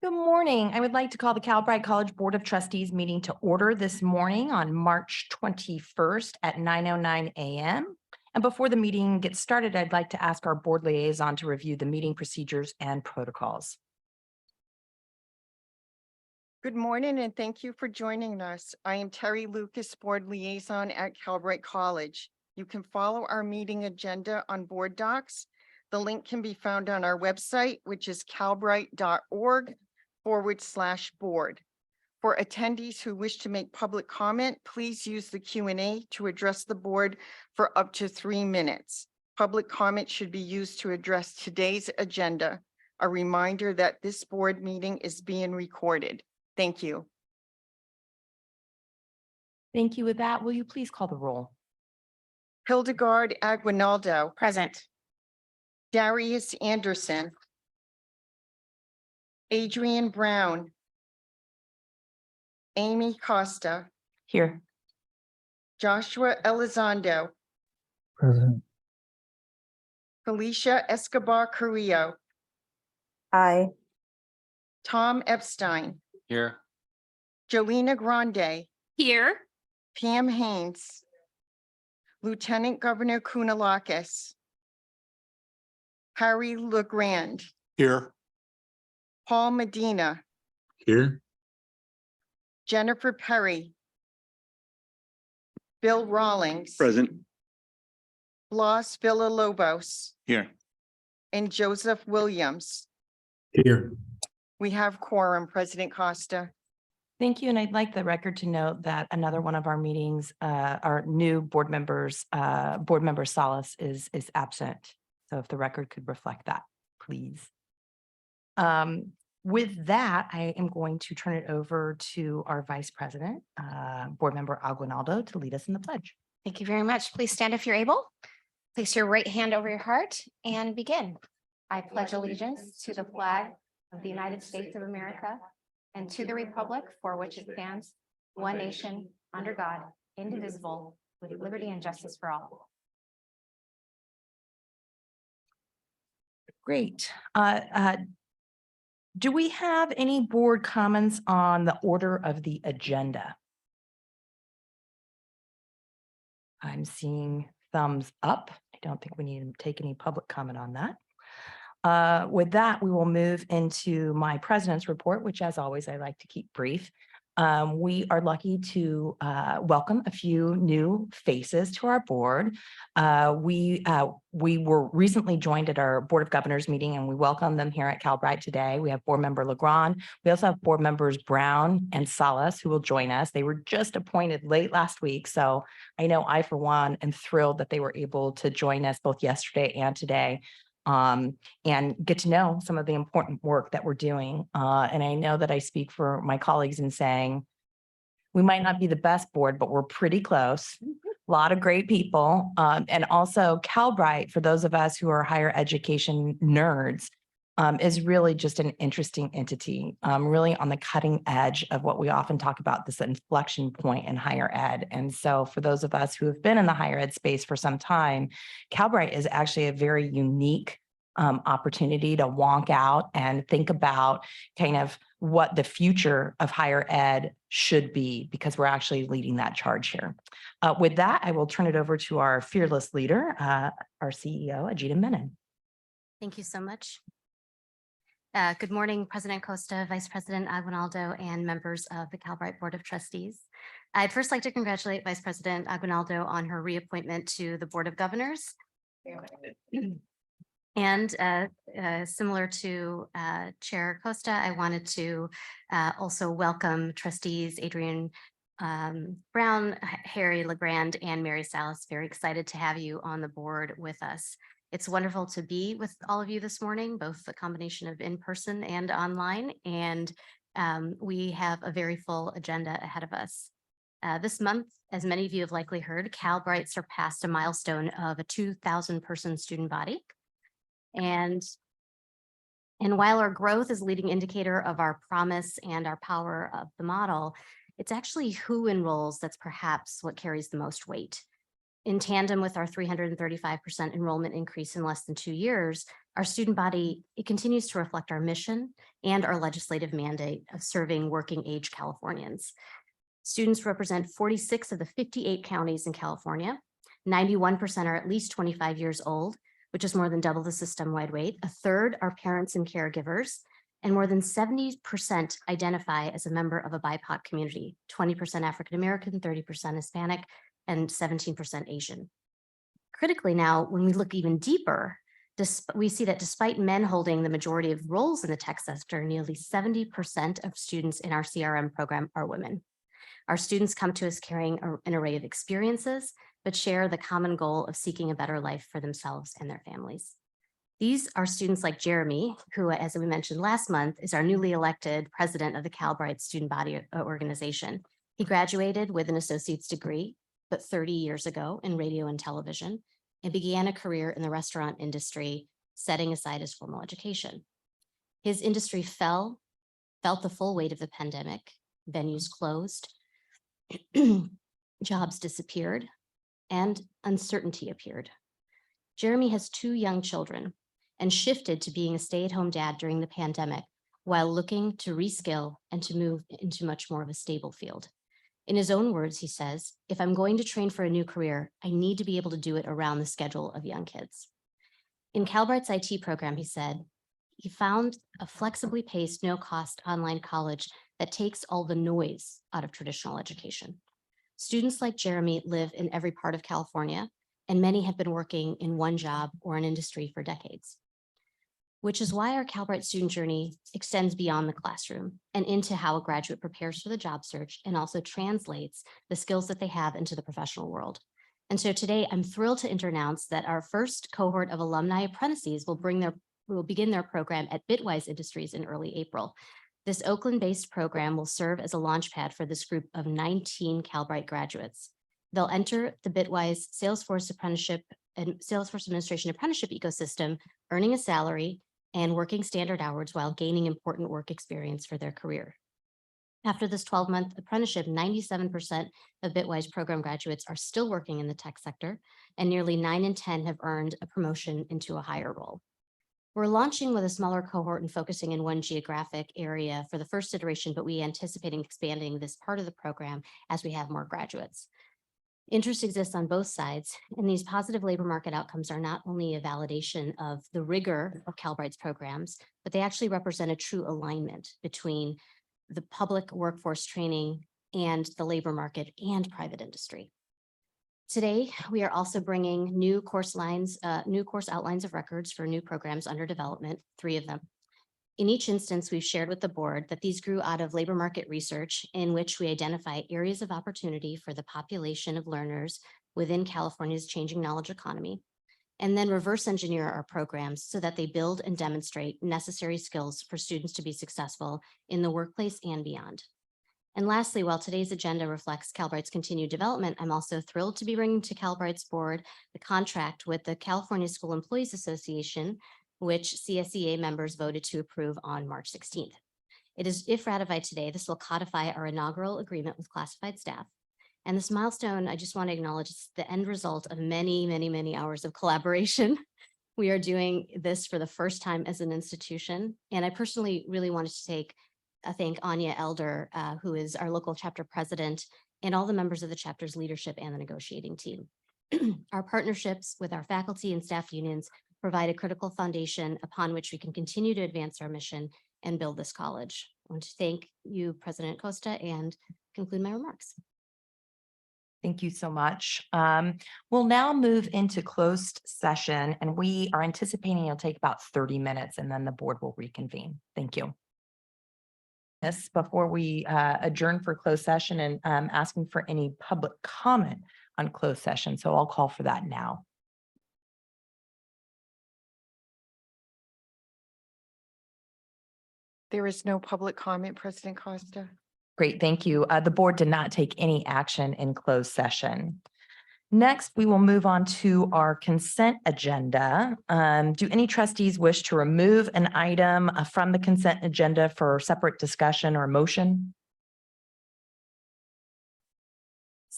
Good morning. I would like to call the Calbright College Board of Trustees meeting to order this morning on March 21st at 9:09 a.m. And before the meeting gets started, I'd like to ask our board liaison to review the meeting procedures and protocols. Good morning and thank you for joining us. I am Terry Lucas, Board Liaison at Calbright College. You can follow our meeting agenda on Board Docs. The link can be found on our website, which is calbright.org/board. For attendees who wish to make public comment, please use the Q&A to address the board for up to 3 minutes. Public comment should be used to address today's agenda. A reminder that this board meeting is being recorded. Thank you. Thank you. With that, will you please call the roll? Hildegard Aguinaldo, Present. Darius Anderson, Adrian Brown, Amy Costa, Here. Joshua Elizondo, Present. Felicia Escobar Carrillo, Aye. Tom Epstein, Here. Jolena Grande, Here. Pam Haynes, Lieutenant Governor Kounalakis, Harry LeGrand, Here. Paul Medina, Here. Jennifer Perry, Bill Rawlings, Present. Blas Villalobos, Here. and Joseph Williams. Here. We have quorum, President Costa. Thank you. And I'd like the record to note that another one of our meetings, our new board members, board member Salas is absent. So if the record could reflect that, please. With that, I am going to turn it over to our Vice President, Board Member Aguinaldo, to lead us in the pledge. Thank you very much. Please stand if you're able. Place your right hand over your heart and begin. I pledge allegiance to the flag of the United States of America and to the republic for which it stands, one nation, under God, indivisible, with liberty and justice for all. Great. Do we have any board comments on the order of the agenda? I'm seeing thumbs up. I don't think we need to take any public comment on that. With that, we will move into my president's report, which as always, I like to keep brief. We are lucky to welcome a few new faces to our board. We were recently joined at our Board of Governors meeting and we welcome them here at Calbright today. We have board member LeGrand. We also have board members Brown and Salas who will join us. They were just appointed late last week. So I know I, for one, am thrilled that they were able to join us both yesterday and today. And get to know some of the important work that we're doing. And I know that I speak for my colleagues in saying, we might not be the best board, but we're pretty close. A lot of great people. And also Calbright, for those of us who are higher education nerds, is really just an interesting entity, really on the cutting edge of what we often talk about, this inflection point in higher ed. And so for those of us who have been in the higher ed space for some time, Calbright is actually a very unique opportunity to wonk out and think about kind of what the future of higher ed should be, because we're actually leading that charge here. With that, I will turn it over to our fearless leader, our CEO, Ajita Menon. Thank you so much. Good morning, President Costa, Vice President Aguinaldo, and members of the Calbright Board of Trustees. I'd first like to congratulate Vice President Aguinaldo on her reappointment to the Board of Governors. And similar to Chair Costa, I wanted to also welcome trustees Adrian Brown, Harry LeGrand, and Mary Salas. Very excited to have you on the board with us. It's wonderful to be with all of you this morning, both a combination of in-person and online, and we have a very full agenda ahead of us. This month, as many of you have likely heard, Calbright surpassed a milestone of a 2,000 person student body. And while our growth is a leading indicator of our promise and our power of the model, it's actually who enrolls that's perhaps what carries the most weight. In tandem with our 335% enrollment increase in less than 2 years, our student body, it continues to reflect our mission and our legislative mandate of serving working age Californians. Students represent 46 of the 58 counties in California. 91% are at least 25 years old, which is more than double the system-wide rate. A third are parents and caregivers, and more than 70% identify as a member of a BIPOC community, 20% African-American, 30% Hispanic, and 17% Asian. Critically now, when we look even deeper, we see that despite men holding the majority of roles in the tech sector, nearly 70% of students in our CRM program are women. Our students come to us carrying an array of experiences, but share the common goal of seeking a better life for themselves and their families. These are students like Jeremy, who, as we mentioned last month, is our newly elected president of the Calbright Student Body Organization. He graduated with an associate's degree, but 30 years ago in radio and television, and began a career in the restaurant industry, setting aside his formal education. His industry felt the full weight of the pandemic. Venues closed, jobs disappeared, and uncertainty appeared. Jeremy has 2 young children and shifted to being a stay-at-home dad during the pandemic while looking to reskill and to move into much more of a stable field. In his own words, he says, if I'm going to train for a new career, I need to be able to do it around the schedule of young kids. In Calbright's IT program, he said, he found a flexibly paced, no-cost online college that takes all the noise out of traditional education. Students like Jeremy live in every part of California, and many have been working in one job or an industry for decades, which is why our Calbright student journey extends beyond the classroom and into how a graduate prepares for the job search and also translates the skills that they have into the professional world. And so today I'm thrilled to announce that our first cohort of alumni apprentices will begin their program at Bitwise Industries in early April. This Oakland-based program will serve as a launchpad for this group of 19 Calbright graduates. They'll enter the Bitwise Salesforce apprenticeship and Salesforce Administration apprenticeship ecosystem, earning a salary and working standard hours while gaining important work experience for their career. After this 12-month apprenticeship, 97% of Bitwise program graduates are still working in the tech sector, and nearly 9 in 10 have earned a promotion into a higher role. We're launching with a smaller cohort and focusing in one geographic area for the first iteration, but we anticipate expanding this part of the program as we have more graduates. Interest exists on both sides, and these positive labor market outcomes are not only a validation of the rigor of Calbright's programs, but they actually represent a true alignment between the public workforce training and the labor market and private industry. Today, we are also bringing new course outlines of records for new programs under development, 3 of them. In each instance, we've shared with the board that these grew out of labor market research in which we identify areas of opportunity for the population of learners within California's changing knowledge economy, and then reverse engineer our programs so that they build and demonstrate necessary skills for students to be successful in the workplace and beyond. And lastly, while today's agenda reflects Calbright's continued development, I'm also thrilled to be bringing to Calbright's board the contract with the California School Employees Association, which CSEA members voted to approve on March 16th. It is, if ratified today, this will codify our inaugural agreement with classified staff. And this milestone, I just want to acknowledge, is the end result of many, many, many hours of collaboration. We are doing this for the first time as an institution. And I personally really wanted to thank Anya Elder, who is our local chapter president, and all the members of the chapter's leadership and the negotiating team. Our partnerships with our faculty and staff unions provide a critical foundation upon which we can continue to advance our mission and build this college. I want to thank you, President Costa, and conclude my remarks. Thank you so much. We'll now move into closed session, and we are anticipating it'll take about 30 minutes, and then the board will reconvene. Thank you. This before we adjourn for closed session, and asking for any public comment on closed session. So I'll call for that now. There is no public comment, President Costa. Great, thank you. The board did not take any action in closed session. Next, we will move on to our consent agenda. Do any trustees wish to remove an item from the consent agenda for separate discussion or motion?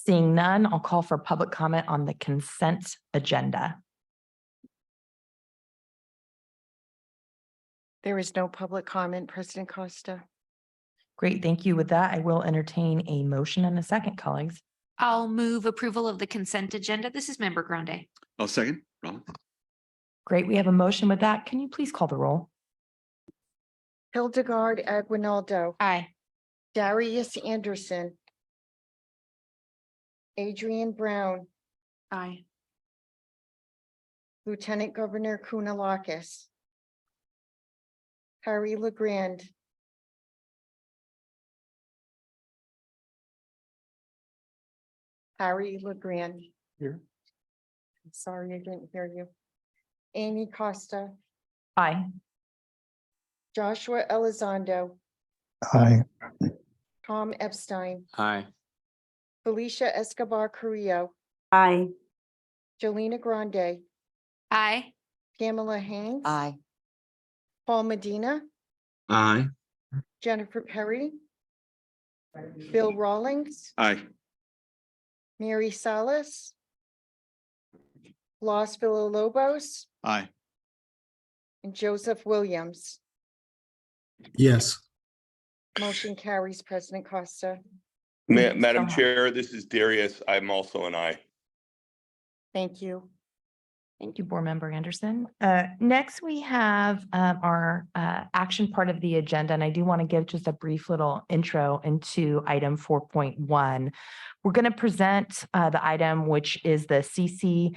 Seeing none, I'll call for public comment on the consent agenda. There is no public comment, President Costa. Great, thank you. With that, I will entertain a motion and a second, colleagues. I'll move approval of the consent agenda. This is Member Grande. I'll second. Rollins. Great, we have a motion with that. Can you please call the roll? Hildegard Aguinaldo, Aye. Darius Anderson, Adrian Brown, Aye. Lieutenant Governor Kunalakis, Harry LeGrand, Harry LeGrand. Here. I'm sorry, I didn't hear you. Amy Costa, Aye. Joshua Elizondo, Aye. Tom Epstein, Aye. Felicia Escobar Carrillo, Aye. Jolena Grande, Aye. Pamela Haynes. Aye. Paul Medina, Aye. Jennifer Perry, Bill Rawlings, Aye. Mary Salas, Los Villalobos, Aye. and Joseph Williams. Yes. Motion carries, President Costa. Thank you so Madam much. Chair, this is Darius. I'm also an aye. Thank you. Thank you, Board Member Anderson. Next, we have our action part of the agenda, and I do want to give just a brief little intro into item 4.1. We're going to present the item, which is the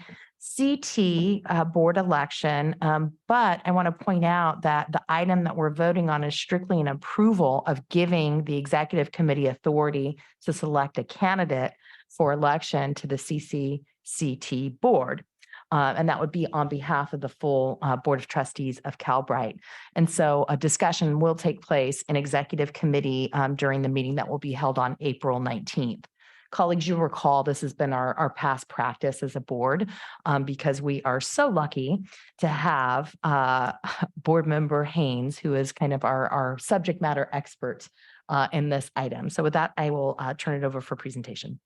CCCT board election, but I want to point out that the item that we're voting on is strictly an approval of giving the executive committee authority to select a candidate for election to the CCCT board. And that would be on behalf of the full Board of Trustees of Calbright. And so a discussion will take place in executive committee during the meeting that will be held on April 19th. Colleagues, you'll recall this has been our past practice as a board because we are so lucky to have Board Member Haynes, who is kind of our subject matter expert in this item. So with that, I will turn it over for presentation.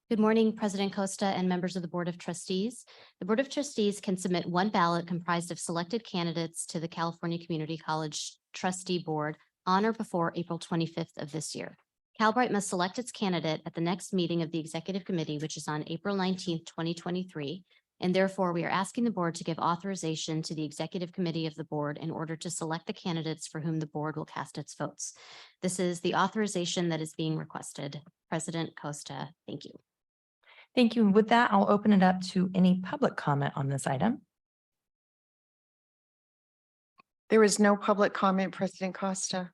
Good morning, President Costa and members of the Board of Trustees. The Board of Trustees can submit one ballot comprised of selected candidates to the California Community College Trustee Board on or before April 25th of this year. Calbright must select its candidate at the next meeting of the Executive Committee, which is on April 19th, 2023. And therefore, we are asking the board to give authorization to the Executive Committee of the board in order to select the candidates for whom the board will cast its votes. This is the authorization that is being requested. President Costa, thank you. Thank you. With that, I'll open it up to any public comment on this item. There is no public comment, President Costa.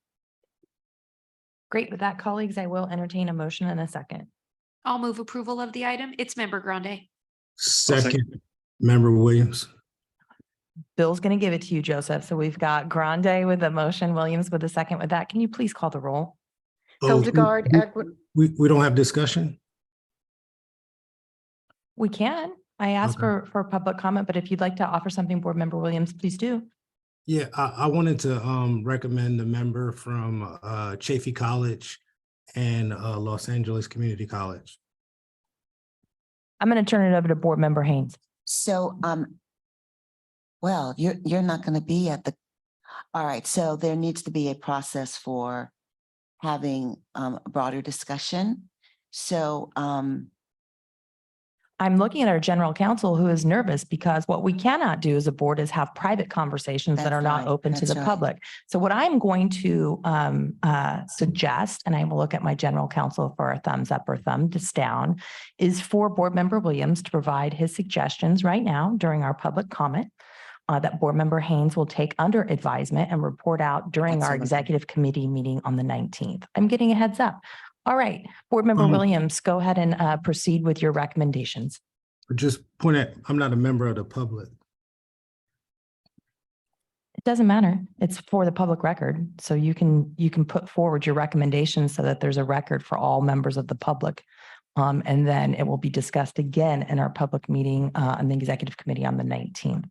Great. With that, colleagues, I will entertain a motion in a second. I'll move approval of the item. It's Member Grande. Second, Member Williams. Bill's going to give it to you, Joseph. So we've got Grande with a motion, Williams with a second. With that, can you please call the roll? Oh, Hildegard we don't have discussion? We can. I asked Okay. for public comment, but if you'd like to offer something, Board Member Williams, please do. Yeah, I wanted to recommend the member from Chaffey College and Los Angeles Community College. I'm going to turn it over to Board Member Haynes. So, well, you're not going to be at the, all right, so there needs to be a process for having a broader discussion. So, I'm looking at our general counsel who is nervous because what we cannot do as a board is have private conversations that That's are not right. open to That's the right. public. So what I'm going to suggest, and I will look at my general counsel for a thumbs up or thumbs down, is for Board Member Williams to provide his suggestions right now during our public comment that Board Member Haynes will take under advisement and report out during our Absolutely. executive committee meeting on the 19th. I'm getting a heads up. All right, Board Member Williams, go ahead and proceed with your recommendations. Just point out, I'm not a member of the public. It doesn't matter. It's for the public record. So you can put forward your recommendations so that there's a record for all members of the public. And then it will be discussed again in our public meeting on the executive committee on the 19th.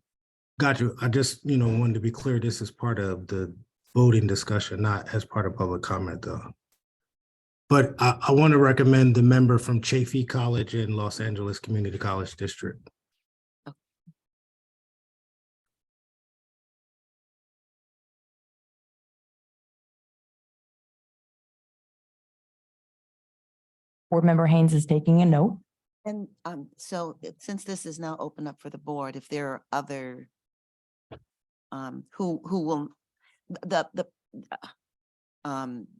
Got you. I just, wanted to be clear, this is part of the voting discussion, not as part of public comment though. But I want to recommend the member from Chaffey College in Los Angeles Community College District. Board Member Haynes is taking a note. And so since this is now open up for the board, if there are other who will,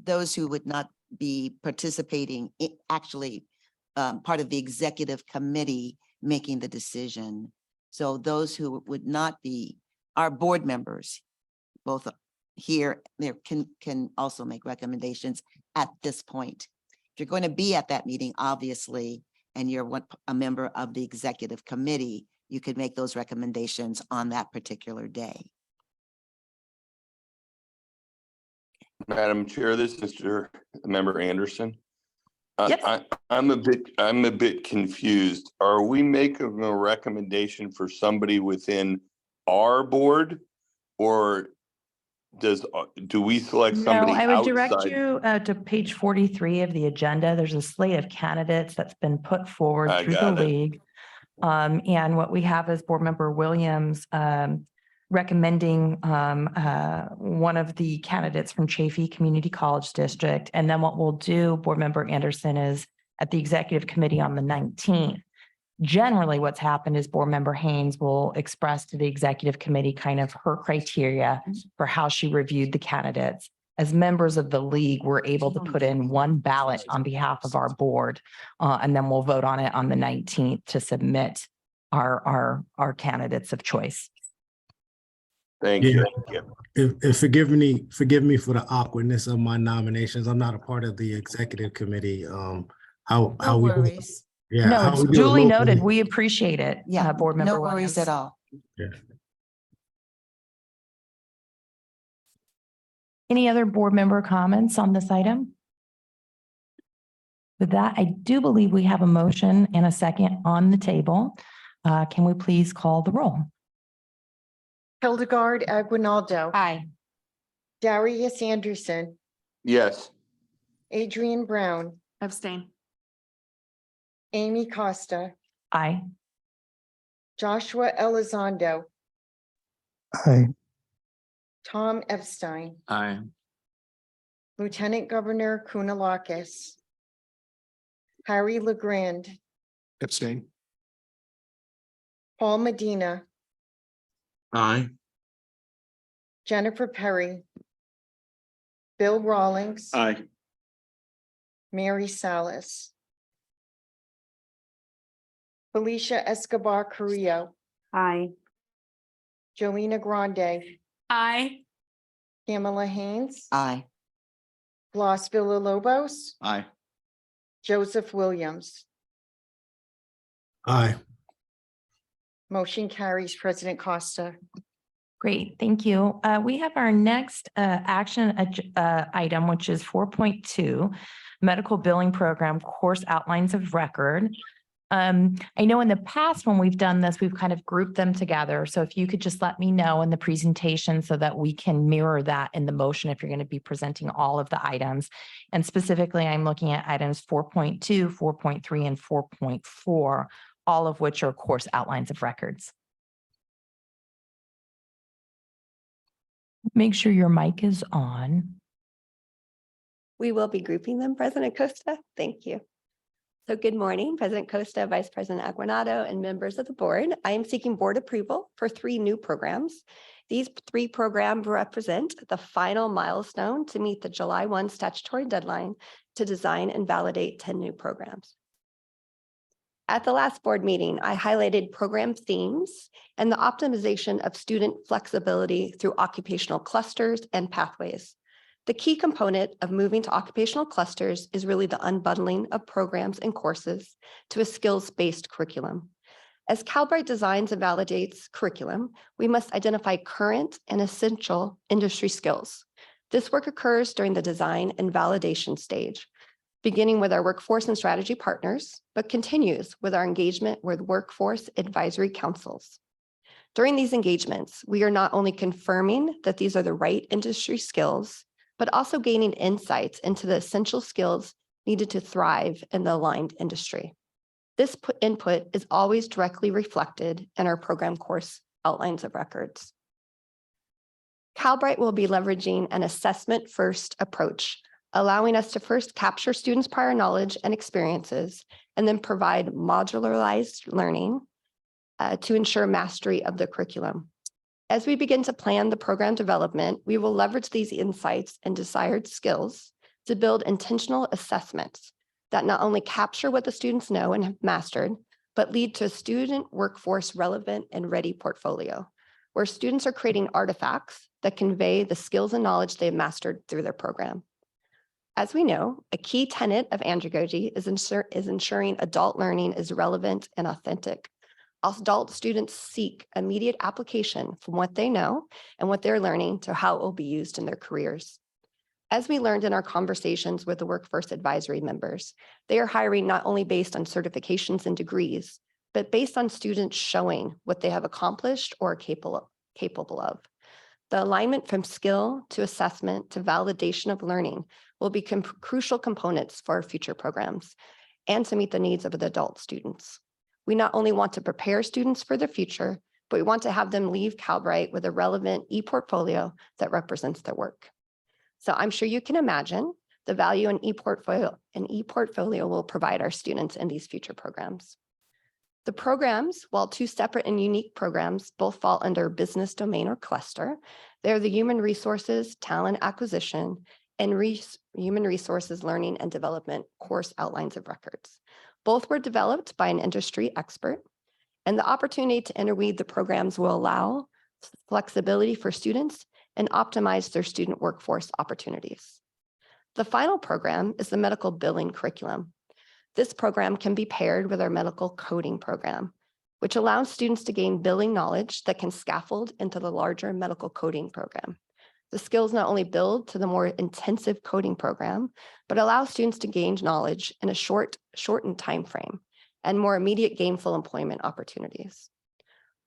those who would not be participating, actually part of the executive committee making the decision. So those who would not be, our board members, both here, there can also make recommendations at this point. If you're going to be at that meeting, obviously, and you're a member of the executive committee, you could make those recommendations on that particular day. Madam Chair, this is Mr. Member Anderson. Yes. I'm a bit confused. Are we making a recommendation for somebody within our board? Or do we select No, somebody I would direct outside? you to page 43 of the agenda. There's a slate of candidates that's been put forward I through the got it. league. And what we have is Board Member Williams recommending one of the candidates from Chaffey Community College District. And then what we'll do, Board Member Anderson, is at the executive committee on the 19th. Generally, what's happened is Board Member Haynes will express to the executive committee kind of her criteria for how she reviewed the candidates. As members of the league, we're able to put in one ballot on behalf of our board, and then we'll vote on it on the 19th to submit our candidates of choice. Thank you. If forgive me for the awkwardness of my nominations. I'm not a part of the executive committee. No how we do it. worries. Yeah. No, how it's we do it duly locally. noted. We appreciate it. Yeah, Board Member no worries Williams. at all. Yeah. Any other board member comments on this item? With that, I do believe we have a motion and a second on the table. Can we please call the roll? Hildegard Aguinaldo, Aye. Darius Anderson, Yes. Adrian Brown, Abstain. Amy Costa, Aye. Joshua Elizondo, Aye. Tom Epstein, Aye. Lieutenant Governor Kounalakis, Harry LeGrand, Abstain. Paul Medina, Aye. Jennifer Perry, Bill Rawlings, Aye. Mary Salas, Felicia Escobar Carrillo, Aye. Jolena Grande, Aye. Pamela Haynes, Aye. Blas Villalobos, Aye. Joseph Williams. Aye. Motion carries. President Costa. Great, thank you. We have our next action item, which is 4.2, Medical Billing Program Course Outlines of Record. I know in the past when we've done this, we've kind of grouped them together. So if you could just let me know in the presentation so that we can mirror that in the motion if you're going to be presenting all of the items. And specifically, I'm looking at items 4.2, 4.3, and 4.4, all of which are course outlines of records. Make sure your mic is on. We will be grouping them, President Costa. Thank you. So good morning, President Costa, Vice President Aguinaldo, and members of the board. I am seeking board approval for 3 new programs. These 3 programs represent the final milestone to meet the July 1 statutory deadline to design and validate 10 new programs. At the last board meeting, I highlighted program themes and the optimization of student flexibility through occupational clusters and pathways. The key component of moving to occupational clusters is really the unbundling of programs and courses to a skills-based curriculum. As Calbright designs and validates curriculum, we must identify current and essential industry skills. This work occurs during the design and validation stage, beginning with our workforce and strategy partners, but continues with our engagement with workforce advisory councils. During these engagements, we are not only confirming that these are the right industry skills, but also gaining insights into the essential skills needed to thrive in the aligned industry. This input is always directly reflected in our program course outlines of records. Calbright will be leveraging an assessment-first approach, allowing us to first capture students' prior knowledge and experiences, and then provide modularized learning to ensure mastery of the curriculum. As we begin to plan the program development, we will leverage these insights and desired skills to build intentional assessments that not only capture what the students know and have mastered, but lead to a student workforce relevant and ready portfolio, where students are creating artifacts that convey the skills and knowledge they have mastered through their program. As we know, a key tenet of andragogy is ensuring adult learning is relevant and authentic. Adult students seek immediate application from what they know and what they're learning to how it will be used in their careers. As we learned in our conversations with the Workforce Advisory members, they are hiring not only based on certifications and degrees, but based on students showing what they have accomplished or are capable of. The alignment from skill to assessment to validation of learning will be crucial components for our future programs and to meet the needs of the adult students. We not only want to prepare students for the future, but we want to have them leave Calbright with a relevant e-portfolio that represents their work. So I'm sure you can imagine the value an e-portfolio will provide our students in these future programs. The programs, while two separate and unique programs, both fall under business domain or cluster. They're the human resources, talent acquisition, and human resources learning and development course outlines of records. Both were developed by an industry expert, and the opportunity to interweave the programs will allow flexibility for students and optimize their student workforce opportunities. The final program is the medical billing curriculum. This program can be paired with our medical coding program, which allows students to gain billing knowledge that can scaffold into the larger medical coding program. The skills not only build to the more intensive coding program, but allow students to gain knowledge in a shortened time frame and more immediate gainful employment opportunities.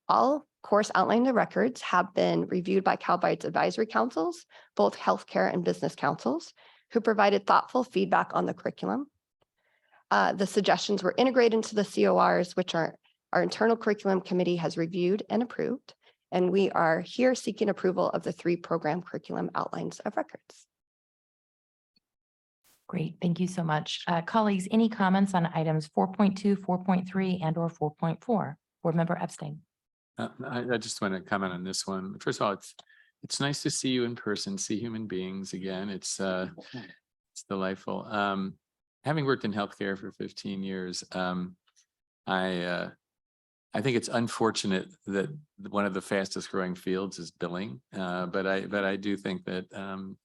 All course outline of records have been reviewed by Calbright's advisory councils, both healthcare and business councils, who provided thoughtful feedback on the curriculum. The suggestions were integrated into the CORs, which our internal curriculum committee has reviewed and approved. And we are here seeking approval of the 3 program curriculum outlines of records. Great, thank you so much. Colleagues, any comments on items 4.2, 4.3, and or 4.4? Board Member Epstein. I just want to comment on this one. First of all, it's nice to see you in person, see human beings again. It's delightful. Having worked in healthcare for 15 years, I think it's unfortunate that one of the fastest growing fields is billing, but I do think that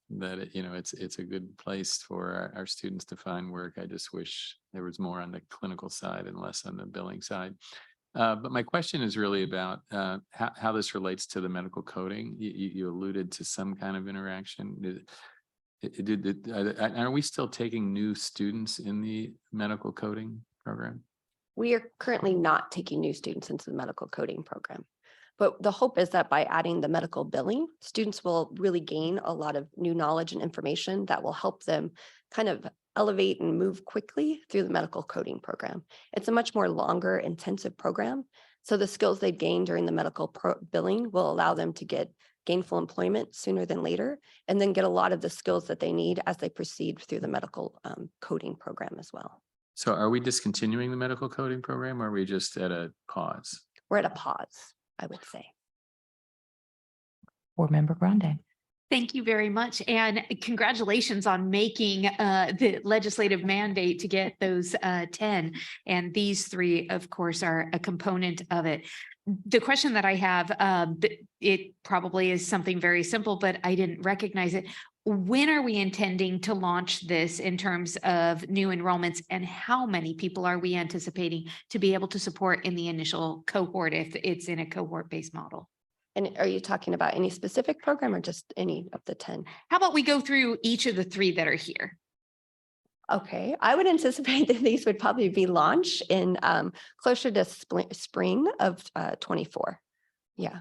it's a good place for our students to find work. I just wish there was more on the clinical side and less on the billing side. But my question is really about how this relates to the medical coding. You alluded to some kind of interaction. Are we still taking new students in the medical coding program? We are currently not taking new students into the medical coding program, but the hope is that by adding the medical billing, students will really gain a lot of new knowledge and information that will help them kind of elevate and move quickly through the medical coding program. It's a much more longer, intensive program. So the skills they've gained during the medical billing will allow them to get gainful employment sooner than later, and then get a lot of the skills that they need as they proceed through the medical coding program as well. So are we discontinuing the medical coding program, or are we just at a pause? We're at a pause, I would say. Board Member Grande. Thank you very much. And congratulations on making the legislative mandate to get those 10. And these 3, of course, are a component of it. The question that I have, it probably is something very simple, but I didn't recognize it. When are we intending to launch this in terms of new enrollments, and how many people are we anticipating to be able to support in the initial cohort if it's in a cohort-based model? And are you talking about any specific program or just any of the 10? How about we go through each of the 3 that are here? Okay, I would anticipate that these would probably be launched in closer to spring of 24. Yeah.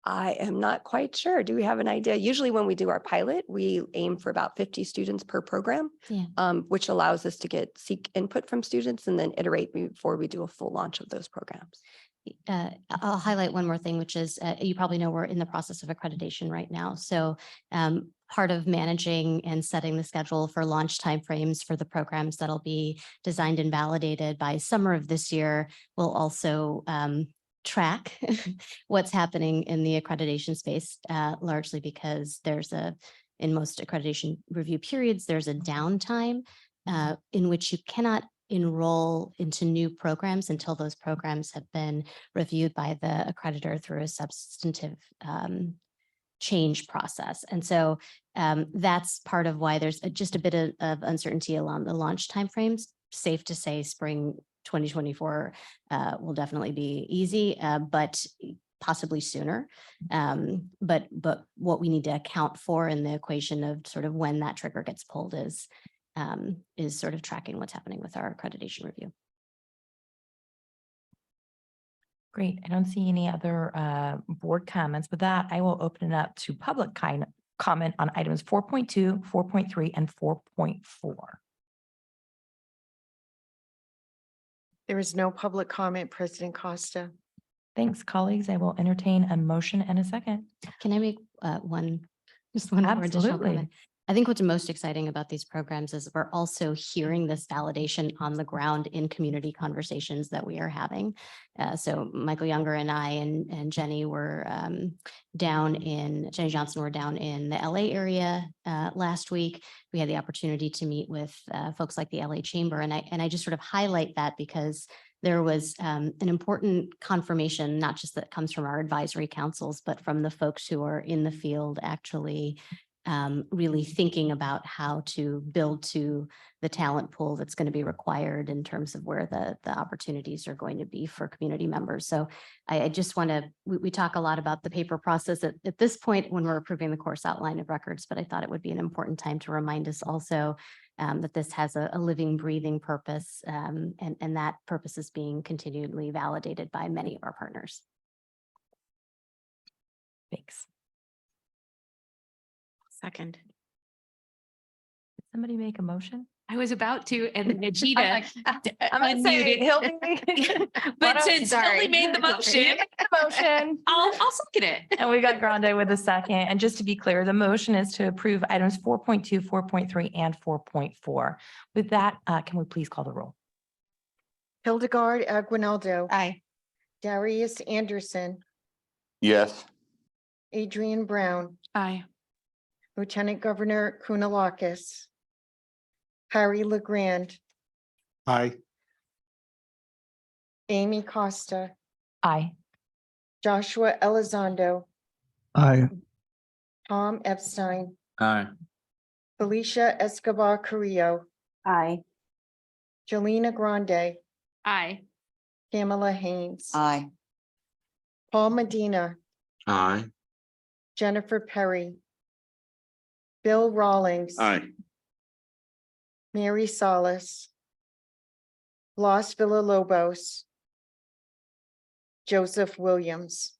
I am not quite sure. Do we have an idea? Usually when we do our pilot, we aim for about 50 students per program, Yeah. which allows us to seek input from students and then iterate before we do a full launch of those programs. I'll highlight one more thing, which is, you probably know we're in the process of accreditation right now. So part of managing and setting the schedule for launch timeframes for the programs that'll be designed and validated by summer of this year will also track what's happening in the accreditation space, largely because in most accreditation review periods, there's a downtime in which you cannot enroll into new programs until those programs have been reviewed by the accreditor through a substantive change process. And so that's part of why there's just a bit of uncertainty along the launch timeframes. Safe to say spring 2024 will definitely be easy, but possibly sooner. But what we need to account for in the equation of sort of when that trigger gets pulled is sort of tracking what's happening with our accreditation review. Great. I don't see any other board comments. With that, I will open it up to public comment on items 4.2, 4.3, and 4.4. There is no public comment, President Costa. Thanks, colleagues. I will entertain a motion and a second. Can I make just one more additional Absolutely. comment? I think what's most exciting about these programs is we're also hearing this validation on the ground in community conversations that we are having. So Michael Younger and I and Jenny were Jenny Johnson were down in the LA area last week. We had the opportunity to meet with folks like the LA Chamber. And I just sort of highlight that because there was an important confirmation, not just that comes from our advisory councils, but from the folks who are in the field actually really thinking about how to build to the talent pool that's going to be required in terms of where the opportunities are going to be for community members. So I just want to, we talk a lot about the paper process at this point when we're approving the course outline of records, but I thought it would be an important time to remind us also that this has a living, breathing purpose, and that purpose is being continually validated by many of our partners. Thanks. Second. Did somebody make a motion? I was about to, and then Cheetah I'm gonna say, unmuted. he'll be. But since Hildy made the motion, Motion. I'll second it. And we got Grande with a second. And just to be clear, the motion is to approve items 4.2, 4.3, and 4.4. With that, can we please call the roll? Hildegard Aguinaldo. Aye. Darius Anderson. Yes. Adrian Brown. Aye. Lieutenant Governor Kounalakis. Harry LeGrand. Aye. Amy Costa. Aye. Joshua Elizondo. Aye. Tom Epstein. Aye. Felicia Escobar Carrillo. Aye. Jelena Grande. Aye. Pamela Haynes. Aye. Paul Medina. Aye. Jennifer Perry. Bill Rawlings. Aye. Mary Salas. Blas Villalobos. Joseph Williams.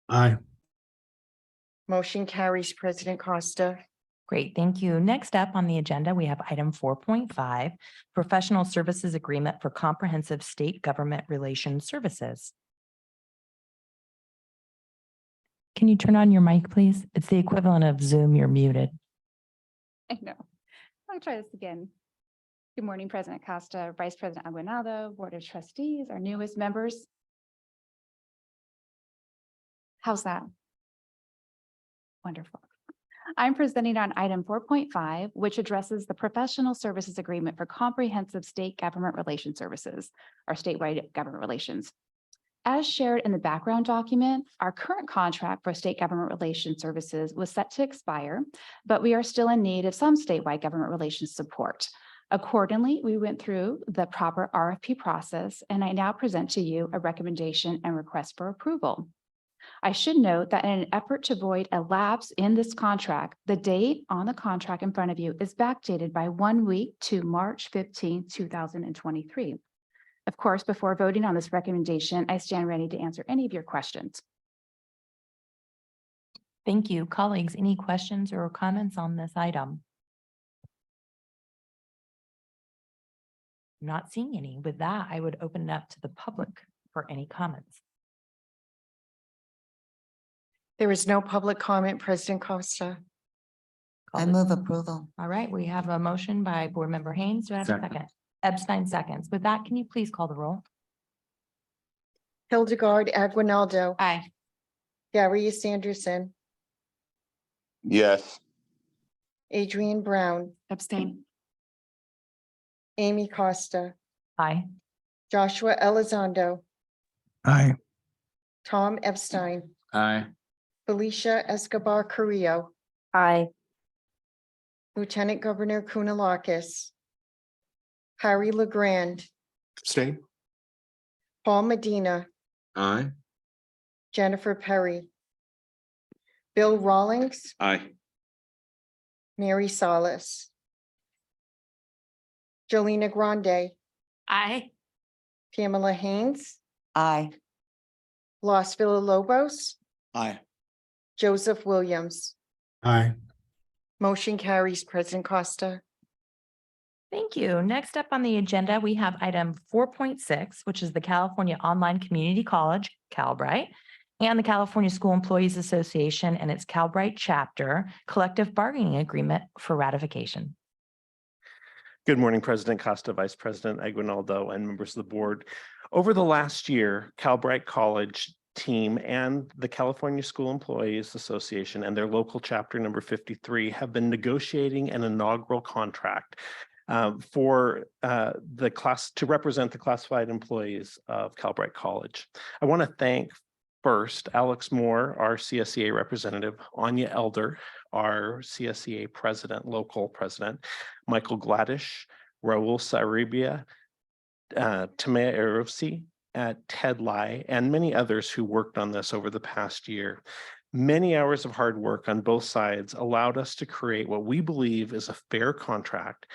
Aye. Motion carries, President Costa. Great, thank you. Next up on the agenda, we have item 4.5, Professional Services Agreement for Comprehensive State Government Relations Services. Can you turn on your mic, please? It's the equivalent of Zoom, you're muted. I know. I'll try this again. Good morning, President Costa, Vice President Aguinaldo, Board of Trustees, our newest members. How's that? Wonderful. I'm presenting on item 4.5, which addresses the Professional Services Agreement for Comprehensive State Government Relations Services, or statewide government relations. As shared in the background document, our current contract for state government relations services was set to expire, but we are still in need of some statewide government relations support. Accordingly, we went through the proper RFP process, and I now present to you a recommendation and request for approval. I should note that in an effort to avoid a lapse in this contract, the date on the contract in front of you is backdated by 1 week to March 15, 2023. Of course, before voting on this recommendation, I stand ready to answer any of your questions. Thank you. Colleagues, any questions or comments on this item? Not seeing any. With that, I would open it up to the public for any comments. There is no public comment, President Costa. I Call it- move approval. All right, we have a motion by Board Member Haynes. Do I have a Second. second? Epstein seconds. With that, can you please call the roll? Hildegard Aguinaldo, Aye. Gary Sanderson, Yes. Adrian Brown, Abstain. Amy Costa, Aye. Joshua Elizondo, Aye. Tom Epstein, Aye. Felicia Escobar Carrillo, Aye. Lieutenant Governor Kunalakis, Harry LeGrand, Abstain. Paul Medina, Aye. Jennifer Perry, Bill Rawlings, Aye. Mary Salas, Jolena Grande, Aye. Pamela Haynes, Aye. Los Villalobos, Aye. Joseph Williams. Aye. Motion carries, President Costa. Thank you. Next up on the agenda, we have item 4.6, which is the California Online Community College, Calbright, and the California School Employees Association and its Calbright chapter collective bargaining agreement for ratification. Good morning, President Costa, Vice President Aguinaldo, and members of the board. Over the last year, Calbright College team and the California School Employees Association and their local chapter number 53 have been negotiating an inaugural contract for the class to represent the classified employees of Calbright College. I want to thank first Alex Moore, our CSEA representative, Anya Elder, our CSEA president, local president, Michael Gladish, Raul Saribia, Tamea Erovsi, Ted Lai, and many others who worked on this over the past year. Many hours of hard work on both sides allowed us to create what we believe is a fair contract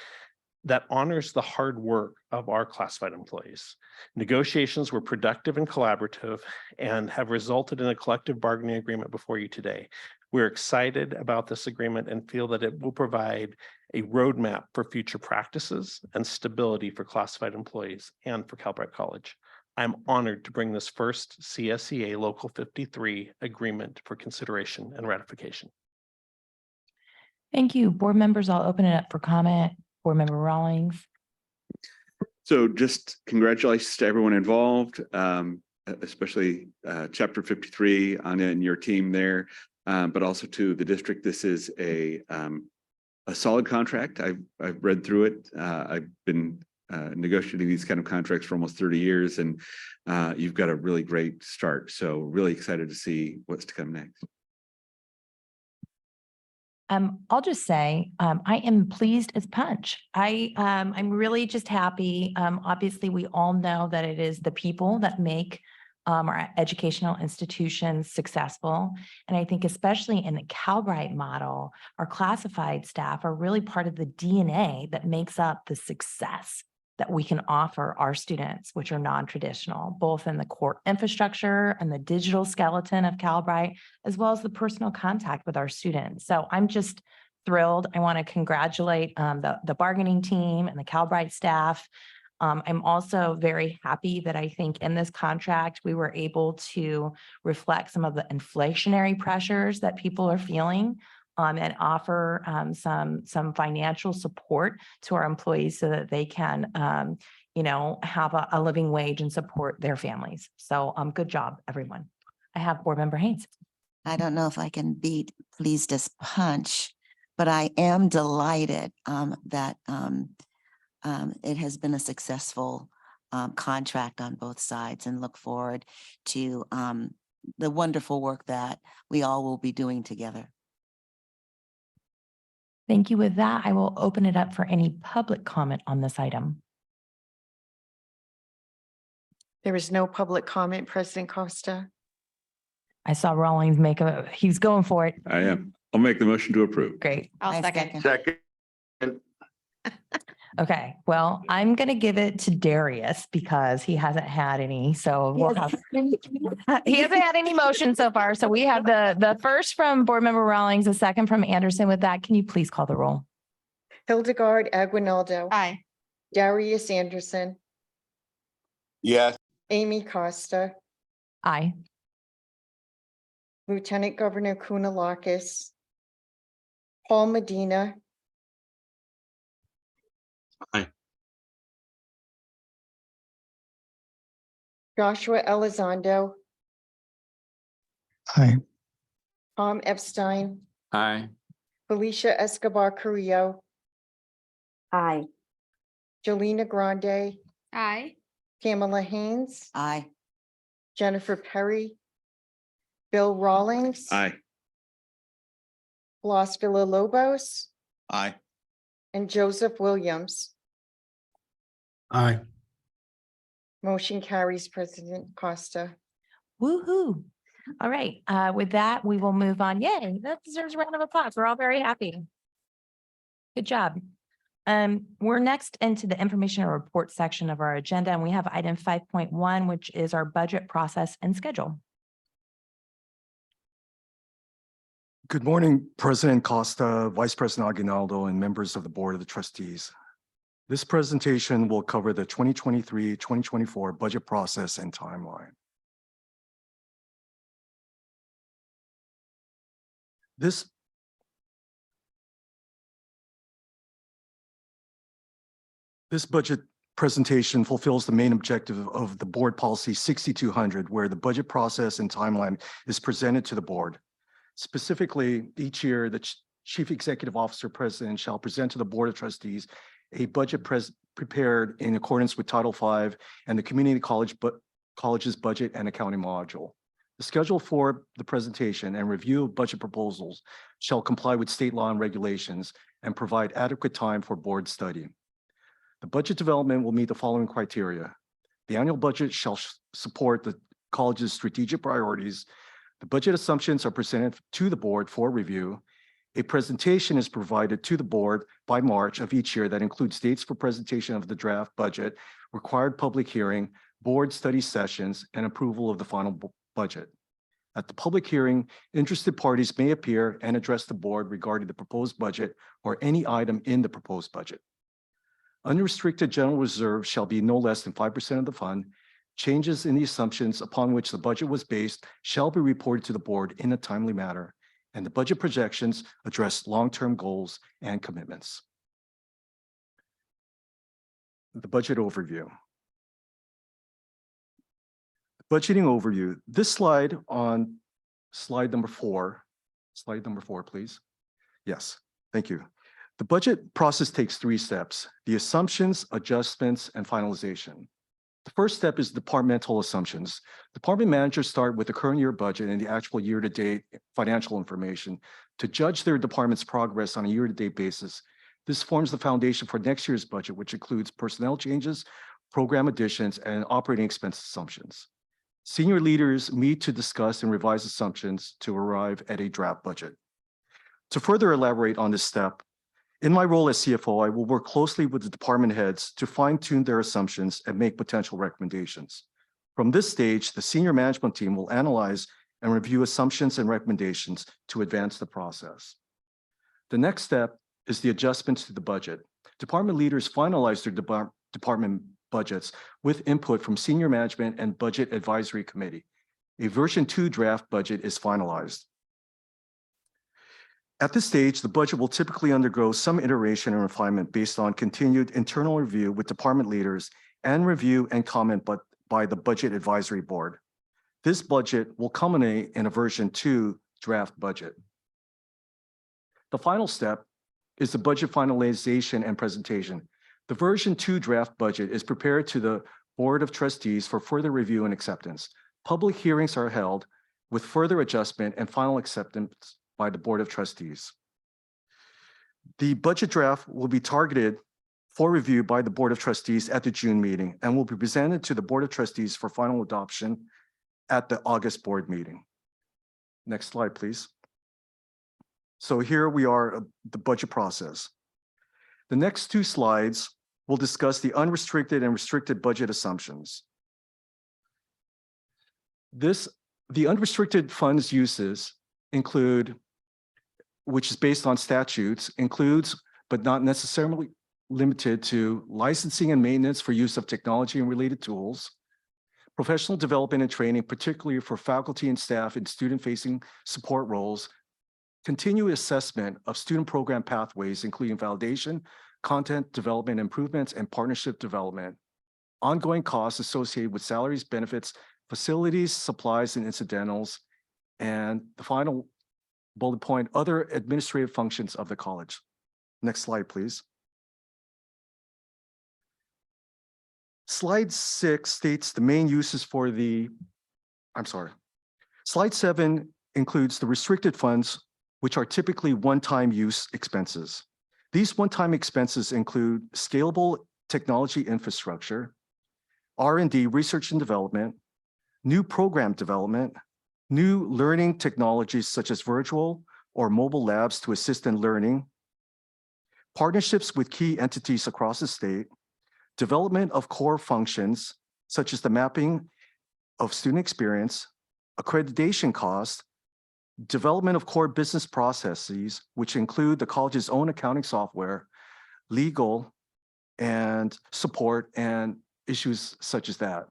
that honors the hard work of our classified employees. Negotiations were productive and collaborative and have resulted in a collective bargaining agreement before you today. We're excited about this agreement and feel that it will provide a roadmap for future practices and stability for classified employees and for Calbright College. I'm honored to bring this first CSEA Local 53 agreement for consideration and ratification. Thank you. Board members, I'll open it up for comment. Board Member Rawlings. So just congratulations to everyone involved, especially Chapter 53, Anya and your team there, but also to the district. This is a solid contract. I've read through it. I've been negotiating these kind of contracts for almost 30 years, and you've got a really great start. So really excited to see what's to come next. I'll just say, I am pleased as punch. I'm really just happy. Obviously, we all know that it is the people that make our educational institutions successful. And I think especially in the Calbright model, our classified staff are really part of the DNA that makes up the success that we can offer our students, which are non-traditional, both in the core infrastructure and the digital skeleton of Calbright, as well as the personal contact with our students. So I'm just thrilled. I want to congratulate the bargaining team and the Calbright staff. I'm also very happy that I think in this contract, we were able to reflect some of the inflationary pressures that people are feeling. And offer some financial support to our employees so that they can, have a living wage and support their families. So good job, everyone. I have Board Member Haynes. I don't know if I can beat pleased as punch, but I am delighted that it has been a successful contract on both sides, and look forward to the wonderful work that we all will be doing together. Thank you. With that, I will open it up for any public comment on this item. There is no public comment, President Costa. I saw Rawlings he's going for it. I am. I'll make the motion to approve. Great. I'll I second. Second. Okay, well, I'm gonna give it to Darius because he hasn't had any, so we'll have. He hasn't had any motion so far, so we have the first from Board Member Rawlings, the second from Anderson. With that, can you please call the roll? Hildegard Aguinaldo. Aye. Darius Anderson, Yes. Amy Costa, Aye. Lieutenant Governor Kunalakis, Paul Medina. Aye. Joshua Elizondo, Aye. Tom Epstein, Aye. Felicia Escobar Carrillo, Aye. Jelena Grande, Aye. Pamela Haynes, Aye. Jennifer Perry, Bill Rawlings. Aye. Blas Villalobos, Aye. and Joseph Williams. Aye. Motion carries, President Costa. Woo-hoo. All right, with that, we will move on. Yay, that deserves a round of applause. We're all very happy. Good job. We're next into the information and report section of our agenda, and we have item 5.1, which is our budget process and schedule. Good morning, President Costa, Vice President Aguinaldo, and members of the Board of the Trustees. This presentation will cover the 2023-2024 budget process and timeline. This budget presentation fulfills the main objective of the Board Policy 6200, where the budget process and timeline is presented to the board. Specifically, each year, the Chief Executive Officer President shall present to the Board of Trustees a budget prepared in accordance with Title V and the Community College's budget and accounting module. The schedule for the presentation and review of budget proposals shall comply with state law and regulations and provide adequate time for board study. The budget development will meet the following criteria. The annual budget shall support the college's strategic priorities. The budget assumptions are presented to the board for review. A presentation is provided to the board by March of each year that includes dates for presentation of the draft budget, required public hearing, board study sessions, and approval of the final budget. At the public hearing, interested parties may appear and address the board regarding the proposed budget or any item in the proposed budget. Unrestricted general reserve shall be no less than 5% of the fund. Changes in the assumptions upon which the budget was based shall be reported to the board in a timely manner, and the budget projections address long-term goals and commitments. The budget overview. Budgeting overview. This slide on slide number four, please. Yes, thank you. The budget process takes 3 steps: the assumptions, adjustments, and finalization. The first step is departmental assumptions. Department managers start with the current year budget and the actual year-to-date financial information to judge their department's progress on a year-to-date basis. This forms the foundation for next year's budget, which includes personnel changes, program additions, and operating expense assumptions. Senior leaders meet to discuss and revise assumptions to arrive at a draft budget. To further elaborate on this step, in my role as CFO, I will work closely with the department heads to fine-tune their assumptions and make potential recommendations. From this stage, the senior management team will analyze and review assumptions and recommendations to advance the process. The next step is the adjustments to the budget. Department leaders finalize their department budgets with input from senior management and budget advisory committee. A version 2 draft budget is finalized. At this stage, the budget will typically undergo some iteration and refinement based on continued internal review with department leaders and review and comment by the Budget Advisory Board. This budget will culminate in a version 2 draft budget. The final step is the budget finalization and presentation. The version 2 draft budget is prepared to the Board of Trustees for further review and acceptance. Public hearings are held with further adjustment and final acceptance by the Board of Trustees. The budget draft will be targeted for review by the Board of Trustees at the June meeting and will be presented to the Board of Trustees for final adoption at the August board meeting. Next slide, please. So here we are, the budget process. The next 2 slides We'll discuss the unrestricted and restricted budget assumptions. The unrestricted funds uses include, which is based on statutes, includes, but not necessarily limited to, licensing and maintenance for use of technology and related tools, professional development and training, particularly for faculty and staff in student-facing support roles, continuous assessment of student program pathways, including validation, content development improvements, and partnership development, ongoing costs associated with salaries, benefits, facilities, supplies, and incidentals, and the final bullet point, other administrative functions of the college. Next slide, please. Slide 6 states the main uses for Slide 7 includes the restricted funds, which are typically one-time use expenses. These one-time expenses include scalable technology infrastructure, R&D, research and development, new program development, new learning technologies such as virtual or mobile labs to assist in learning, partnerships with key entities across the state, development of core functions such as the mapping of student experience, accreditation costs, development of core business processes, which include the college's own accounting software, legal and support, and issues such as that.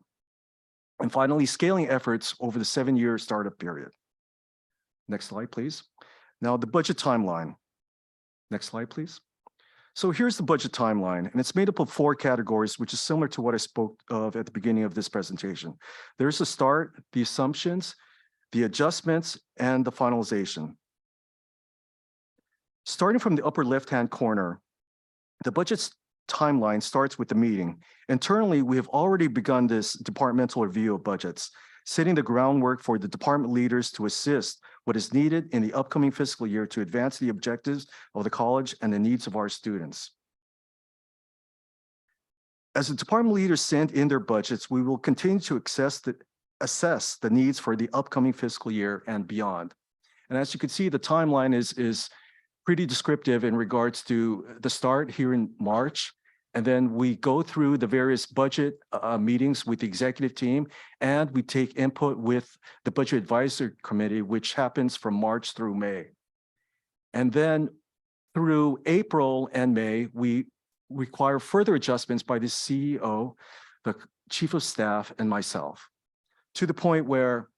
And finally, scaling efforts over the 7-year startup period. Next slide, please. Now, the budget timeline. Next slide, please. So here's the budget timeline, and it's made up of 4 categories, which is similar to what I spoke of at the beginning of this presentation. There's the start, the assumptions, the adjustments, and the finalization. Starting from the upper left-hand corner, the budget's timeline starts with the meeting. Internally, we have already begun this departmental review of budgets, setting the groundwork for the department leaders to assist what is needed in the upcoming fiscal year to advance the objectives of the college and the needs of our students. As the department leaders send in their budgets, we will continue to assess the needs for the upcoming fiscal year and beyond. And as you can see, the timeline is pretty descriptive in regards to the start here in March. And then we go through the various budget meetings with the executive team, and we take input with the Budget Advisory Committee, which happens from March through May. And then through April and May, we require further adjustments by the CEO, the Chief of Staff, and myself, to the point where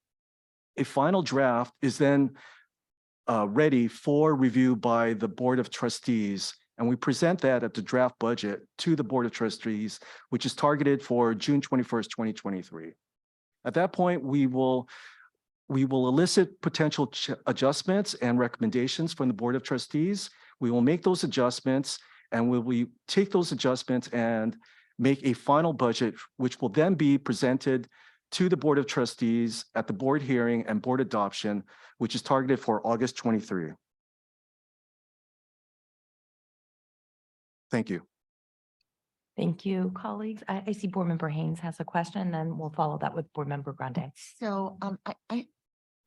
a final draft is then ready for review by the Board of Trustees. And we present that at the draft budget to the Board of Trustees, which is targeted for June 21st, 2023. At that point, we will elicit potential adjustments and recommendations from the Board of Trustees. We will make those adjustments, and we take those adjustments and make a final budget, which will then be presented to the Board of Trustees at the board hearing and board adoption, which is targeted for August 23. Thank you. Thank you, colleagues. I see Board Member Haynes has a question, and we'll follow that with Board Member Grande. So I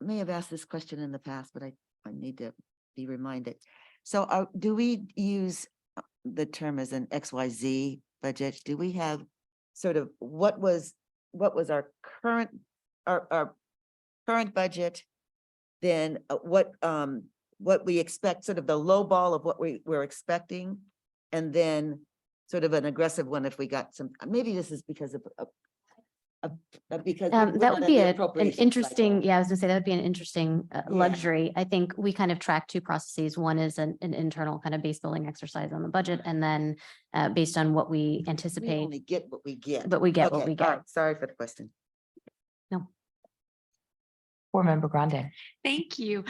may have asked this question in the past, but I need to be reminded. So do we use the term as an XYZ budget? Do we have sort of what was our current budget? Then what we expect, sort of the low ball of what we're expecting, and then sort of an aggressive one if we got some, maybe this is because of because that would be an interesting, yeah, I was gonna say that would be an interesting luxury. I think we kind of track 2 processes. One is an internal kind of base building exercise on the budget, and then based on what we We anticipate, only get what we get. but we get what Okay, we all get. right, sorry for the question. Board Member Grande. Thank you.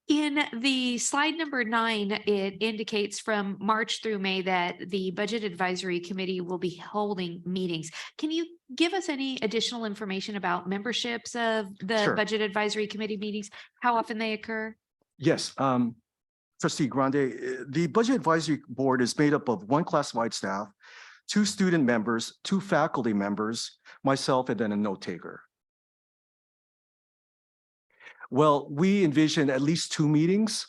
In the slide number 9, it indicates from March through May that the Budget Advisory Committee will be holding meetings. Can you give us any additional information about memberships of the Sure. Budget Advisory Committee meetings, how often they occur? Yes, Trustee Grande, the Budget Advisory Board is made up of 1 classified staff, 2 student members, 2 faculty members, myself, and then a note taker. Well, we envision at least 2 meetings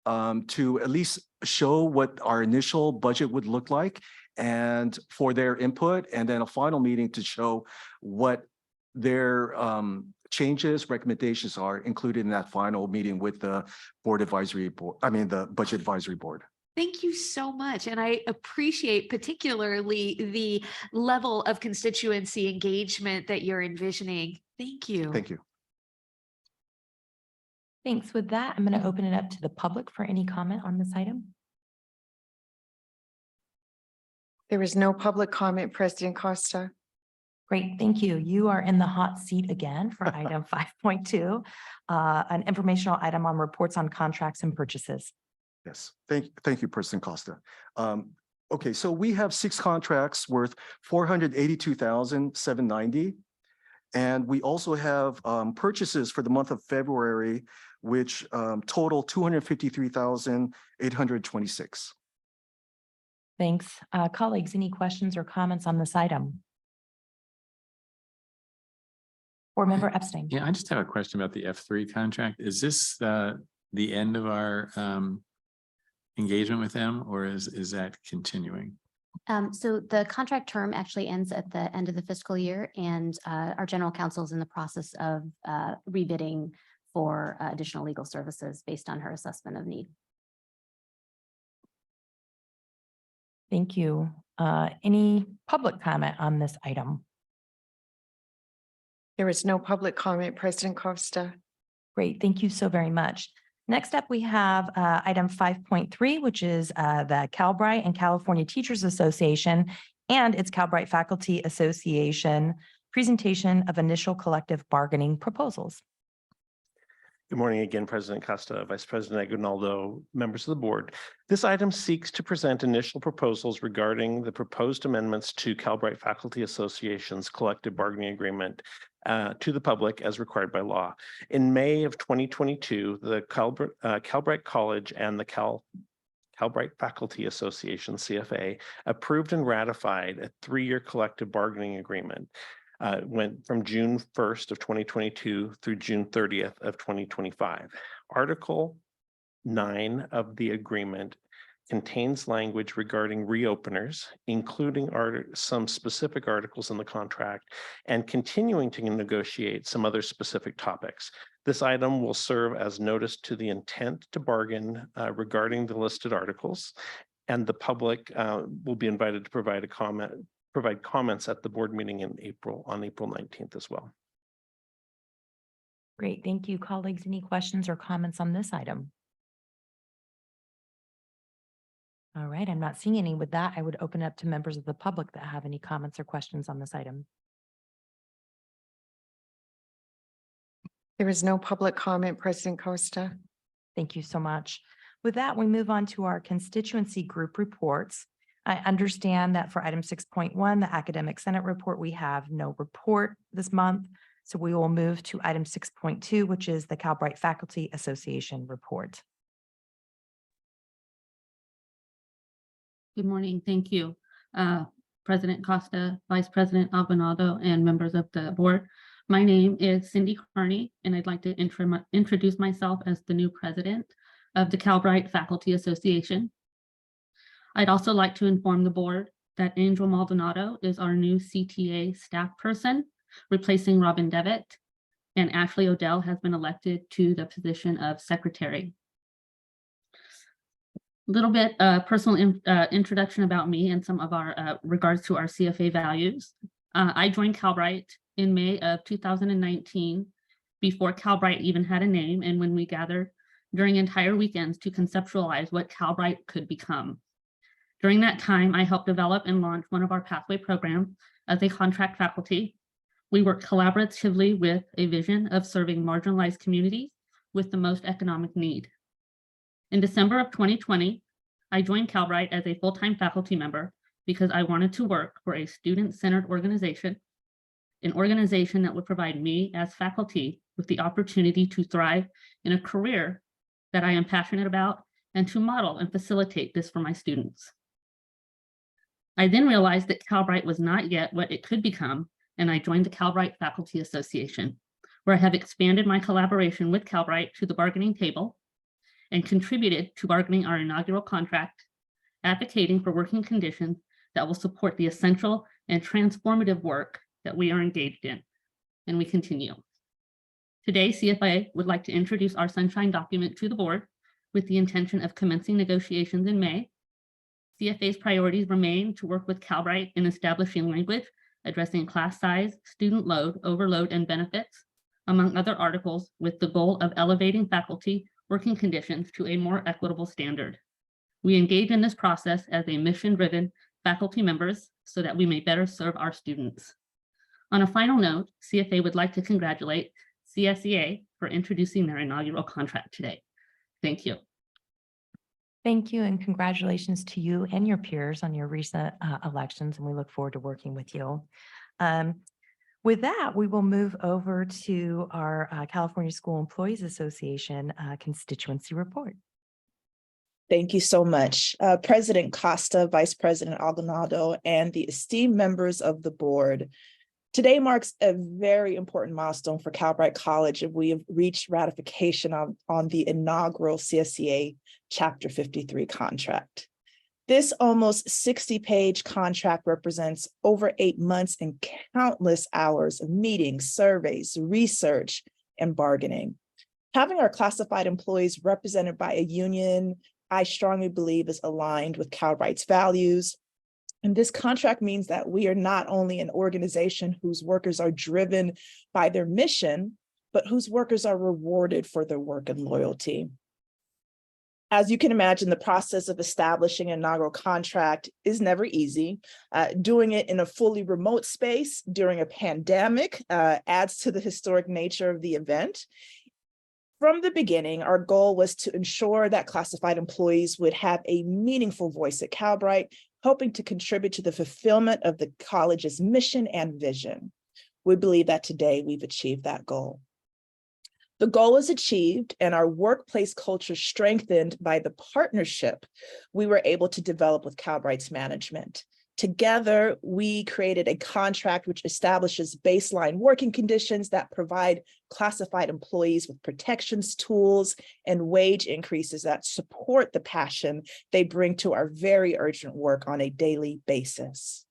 to at least show what our initial budget would look like, and for their input, and then a final meeting to show what their changes, recommendations are included in that final meeting with the board advisory board, the budget advisory board. Thank you so much. And I appreciate particularly the level of constituency engagement that you're envisioning. Thank you. Thank you. Thanks. With that, I'm going to open it up to the public for any comment on this item. There is no public comment, President Costa. Great, thank you. You are in the hot seat again for item 5.2, an informational item on reports on contracts and purchases. Yes, thank you, President Costa. Okay, so we have 6 contracts worth $482,790. And we also have purchases for the month of February, which total $253,826. Thanks. Colleagues, any questions or comments on this item? Board Member Epstein. Yeah, I just have a question about the F3 contract. Is this the end of our engagement with them, or is that continuing? So the contract term actually ends at the end of the fiscal year, and our general counsel is in the process of rebidding for additional legal services based on her assessment of need. Thank you. Any public comment on this item? There is no public comment, President Costa. Great, thank you so very much. Next up, we have item 5.3, which is the Calbright and California Teachers Association and its Calbright Faculty Association presentation of initial collective bargaining proposals. Good morning again, President Costa, Vice President Aguinaldo, members of the board. This item seeks to present initial proposals regarding the proposed amendments to Calbright Faculty Association's collective bargaining agreement to the public as required by law. In May of 2022, the Calbright College and the Calbright Faculty Association, CFA, approved and ratified a 3-year collective bargaining agreement. Went from June 1st of 2022 through June 30th of 2025. Article 9 of the agreement contains language regarding reopeners, including some specific articles in the contract, and continuing to negotiate some other specific topics. This item will serve as notice to the intent to bargain regarding the listed articles, and the public will be invited to provide comments at the board meeting on April 19th as well. Great, thank you. Colleagues, any questions or comments on this item? All right, I'm not seeing any. With that, I would open up to members of the public that have any comments or questions on this item. There is no public comment, President Costa. Thank you so much. With that, we move on to our constituency group reports. I understand that for item 6.1, the Academic Senate report, we have no report this month. So we will move to item 6.2, which is the Calbright Faculty Association report. Good morning. Thank you. President Costa, Vice President Aguinaldo, and members of the board. My name is Cindy Carney, and I'd like to introduce myself as the new president of the Calbright Faculty Association. I'd also like to inform the board that Angel Maldonado is our new CTA staff person, replacing Robin Devitt, and Ashley Odell has been elected to the position of secretary. A little bit personal introduction about me and some of our regards to our CFA values. I joined Calbright in May of 2019, before Calbright even had a name, and when we gathered during entire weekends to conceptualize what Calbright could become. During that time, I helped develop and launch one of our pathway programs as a contract faculty. We worked collaboratively with a vision of serving marginalized communities with the most economic need. In December of 2020, I joined Calbright as a full-time faculty member because I wanted to work for a student-centered organization, an organization that would provide me as faculty with the opportunity to thrive in a career that I am passionate about and to model and facilitate this for my students. I then realized that Calbright was not yet what it could become, and I joined the Calbright Faculty Association, where I have expanded my collaboration with Calbright to the bargaining table and contributed to bargaining our inaugural contract, advocating for working conditions that will support the essential and transformative work that we are engaged in. And we continue. Today, CFA would like to introduce our Sunshine document to the board with the intention of commencing negotiations in May. CFA's priorities remain to work with Calbright in establishing language addressing class size, student load, overload, and benefits, among other articles, with the goal of elevating faculty working conditions to a more equitable standard. We engage in this process as a mission-driven faculty members so that we may better serve our students. On a final note, CFA would like to congratulate CSEA for introducing their inaugural contract today. Thank you. Thank you, and congratulations to you and your peers on your recent elections, and we look forward to working with you. With that, we will move over to our California School Employees Association constituency report. Thank you so much. President Costa, Vice President Aguinaldo, and the esteemed members of the board. Today marks a very important milestone for Calbright College, and we have reached ratification on the inaugural CSEA Chapter 53 contract. This almost 60-page contract represents over 8 months and countless hours of meetings, surveys, research, and bargaining. Having our classified employees represented by a union, I strongly believe, is aligned with Calbright's values. And this contract means that we are not only an organization whose workers are driven by their mission, but whose workers are rewarded for their work and loyalty. As you can imagine, the process of establishing an inaugural contract is never easy. Doing it in a fully remote space during a pandemic adds to the historic nature of the event. From the beginning, our goal was to ensure that classified employees would have a meaningful voice at Calbright, helping to contribute to the fulfillment of the college's mission and vision. We believe that today we've achieved that goal. The goal was achieved and our workplace culture strengthened by the partnership we were able to develop with Calbright's management. Together, we created a contract which establishes baseline working conditions that provide classified employees with protections, tools, and wage increases that support the passion they bring to our very urgent work on a daily basis.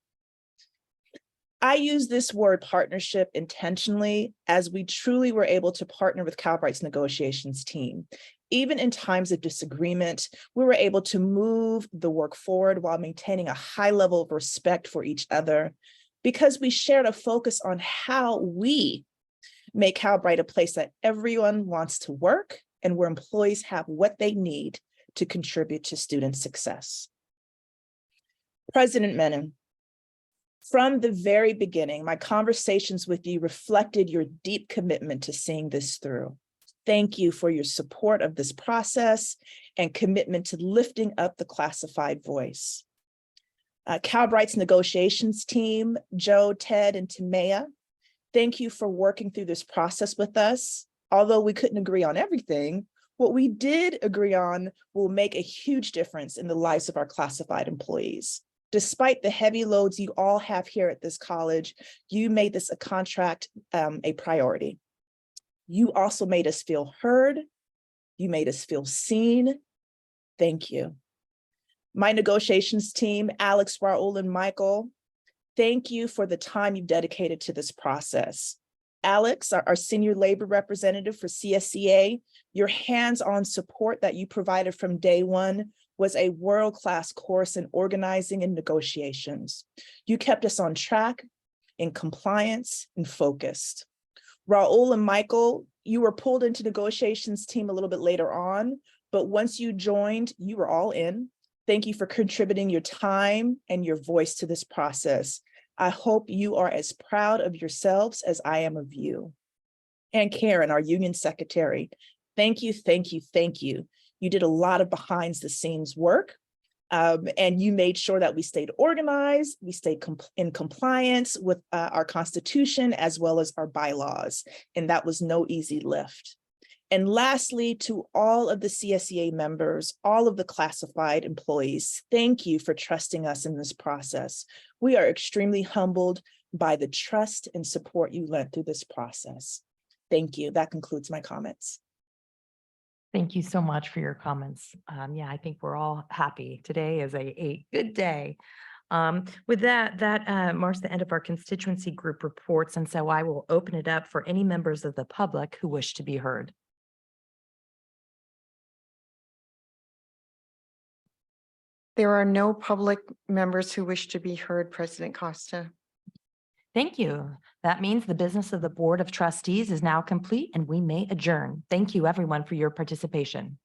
I use this word partnership intentionally, as we truly were able to partner with Calbright's negotiations team. Even in times of disagreement, we were able to move the work forward while maintaining a high level of respect for each other, because we shared a focus on how we make Calbright a place that everyone wants to work and where employees have what they need to contribute to student success. President Menon, from the very beginning, my conversations with you reflected your deep commitment to seeing this through. Thank you for your support of this process and commitment to lifting up the classified voice. Calbright's negotiations team, Joe, Ted, and Timea, thank you for working through this process with us. Although we couldn't agree on everything, what we did agree on will make a huge difference in the lives of our classified employees. Despite the heavy loads you all have here at this college, you made this a contract a priority. You also made us feel heard. You made us feel seen. Thank you. My negotiations team, Alex, Raul, and Michael, thank you for the time you've dedicated to this process. Alex, our senior labor representative for CSEA, your hands-on support that you provided from day one was a world-class course in organizing and negotiations. You kept us on track, in compliance, and focused. Raul and Michael, you were pulled into negotiations team a little bit later on, but once you joined, you were all in. Thank you for contributing your time and your voice to this process. I hope you are as proud of yourselves as I am of you. And Karen, our union secretary, thank you, thank you, thank you. You did a lot of behind the scenes work. And you made sure that we stayed organized, we stayed in compliance with our Constitution as well as our bylaws, and that was no easy lift. And lastly, to all of the CSEA members, all of the classified employees, thank you for trusting us in this process. We are extremely humbled by the trust and support you lent through this process. Thank you. That concludes my comments. Thank you so much for your comments. Yeah, I think we're all happy. Today is a good day. With that marks the end of our constituency group reports, and so I will open it up for any members of the public who wish to be heard. There are no public members who wish to be heard, President Costa. Thank you. That means the business of the Board of Trustees is now complete and we may adjourn. Thank you, everyone, for your participation.